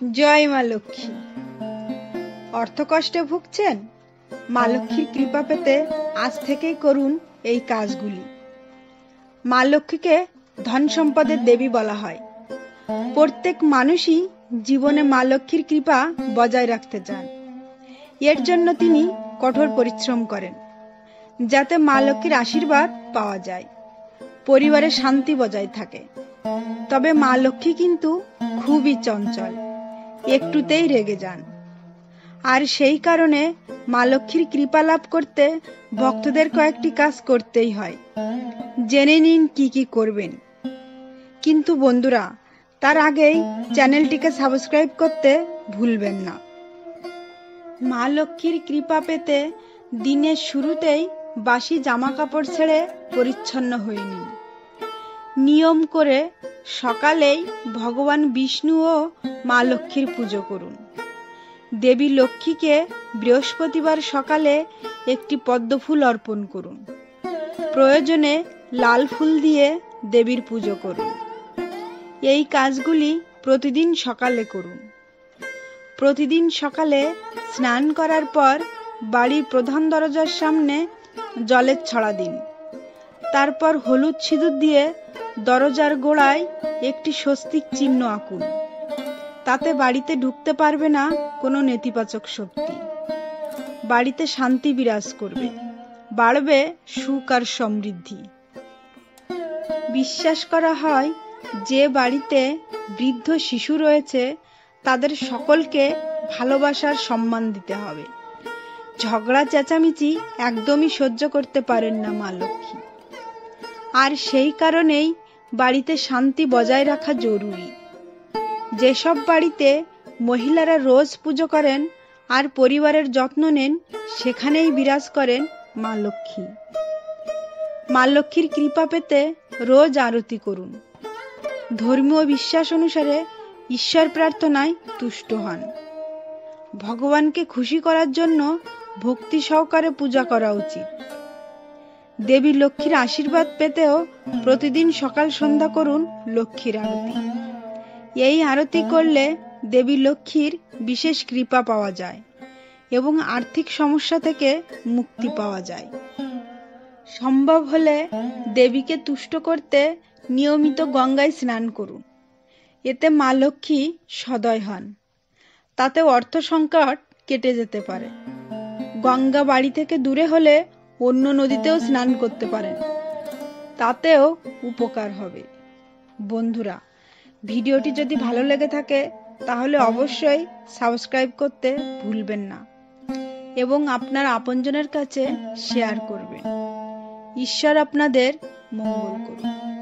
জয় মা লক্ষ্মী। অর্থকষ্টে ভুগছেন? মা লক্ষ্মীর কৃপা পেতে আজ থেকেই করুন এই কাজগুলি। মা লক্ষ্মীকে ধন সম্পদের দেবী বলা হয়। প্রত্যেক মানুষই জীবনে মা লক্ষ্মীর কৃপা বজায় রাখতে চান। এর জন্য তিনি কঠোর পরিশ্রম করেন, যাতে মা লক্ষ্মীর আশীর্বাদ পাওয়া যায়, পরিবারে শান্তি বজায় থাকে। তবে মা লক্ষ্মী কিন্তু খুবই চঞ্চল, একটুতেই রেগে যান। আর সেই কারণে মা লক্ষ্মীর কৃপা লাভ করতে ভক্তদের কয়েকটি কাজ করতেই হয়। জেনে নিন কি কি করবেন। কিন্তু বন্ধুরা, তার আগেই চ্যানেলটিকে সাবস্ক্রাইব করতে ভুলবেন না। মা লক্ষ্মীর কৃপা পেতে দিনের শুরুতেই বাসি জামা কাপড় ছেড়ে পরিচ্ছন্ন হয়ে নিন। নিয়ম করে সকালেই ভগবান বিষ্ণু ও মা লক্ষ্মীর পুজো করুন। দেবী লক্ষ্মীকে বৃহস্পতিবার সকালে একটি পদ্মফুল অর্পণ করুন। প্রয়োজনে লাল ফুল দিয়ে দেবীর পুজো করুন। এই কাজগুলি প্রতিদিন সকালে করুন। প্রতিদিন সকালে স্নান করার পর বাড়ির প্রধান দরজার সামনে জলের ছড়া দিন। তারপর হলুদ সিঁদুর দিয়ে দরজার গোড়ায় একটি স্বস্তিক চিহ্ন আঁকুন। তাতে বাড়িতে ঢুকতে পারবে না কোনো নেতিবাচক শক্তি। বাড়িতে শান্তি বিরাজ করবে, বাড়বে সুখ আর সমৃদ্ধি। বিশ্বাস করা হয় যে বাড়িতে বৃদ্ধ শিশু রয়েছে তাদের সকলকে ভালোবাসার সম্মান দিতে হবে। ঝগড়া চেঁচামেচি একদমই সহ্য করতে পারেন না মা লক্ষ্মী। আর সেই কারণেই বাড়িতে শান্তি বজায় রাখা জরুরি। যেসব বাড়িতে মহিলারা রোজ পুজো করেন আর পরিবারের যত্ন নেন, সেখানেই বিরাজ করেন মা লক্ষ্মী। মা লক্ষ্মীর কৃপা পেতে রোজ আরতি করুন। ধর্মীয় বিশ্বাস অনুসারে ঈশ্বর প্রার্থনায় তুষ্ট হন। ভগবানকে খুশি করার জন্য ভক্তি সহকারে পূজা করা উচিত। দেবী লক্ষ্মীর আশীর্বাদ পেতেও প্রতিদিন সকাল সন্ধ্যা করুন লক্ষ্মীর আরতি। এই আরতি করলে দেবী লক্ষ্মীর বিশেষ কৃপা পাওয়া যায় এবং আর্থিক সমস্যা থেকে মুক্তি পাওয়া যায়। সম্ভব হলে দেবীকে তুষ্ট করতে নিয়মিত গঙ্গায় স্নান করুন। এতে মা লক্ষ্মী সদয় হন। তাতে অর্থ সংকট কেটে যেতে পারে। গঙ্গা বাড়ি থেকে দূরে হলে অন্য নদীতেও স্নান করতে পারেন, তাতেও উপকার হবে। বন্ধুরা, ভিডিওটি যদি ভালো লেগে থাকে তাহলে অবশ্যই সাবস্ক্রাইব করতে ভুলবেন না এবং আপনার আপনজনের কাছে শেয়ার করবেন। ঈশ্বর আপনাদের মঙ্গল করুন।